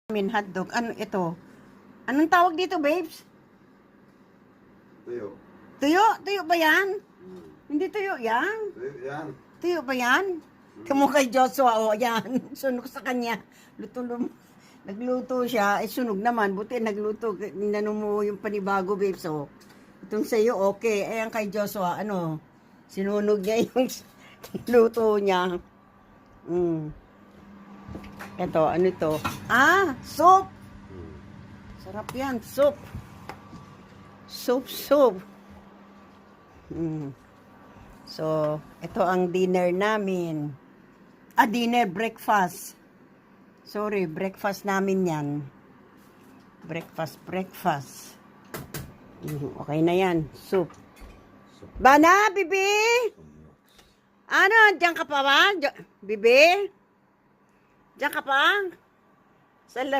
Hotdog. Ano ito? Anong tawag dito, babes? Tuyo. Tuyo? Tuyo ba yan? Hindi tuyo yan. Tuyo yan. Tuyo ba yan? Kamu kay Joshua, o yan. Sunog sa kanya. Nagluto siya, sunog naman. Buti nagluto. Ninano mo yung panibago, babes. So, itong sa'yo, okay. Ayan kay Joshua, sinunog niya yung luto niya. Ito, ano ito? Soup! Sarap yan, soup. Soup. So, ito ang dinner namin. Breakfast. Sorry, breakfast namin yan. Breakfast. Okay na yan, soup. Bana, bibi? Diyan ka pa ba? Bibi? Diyan ka pa? Sa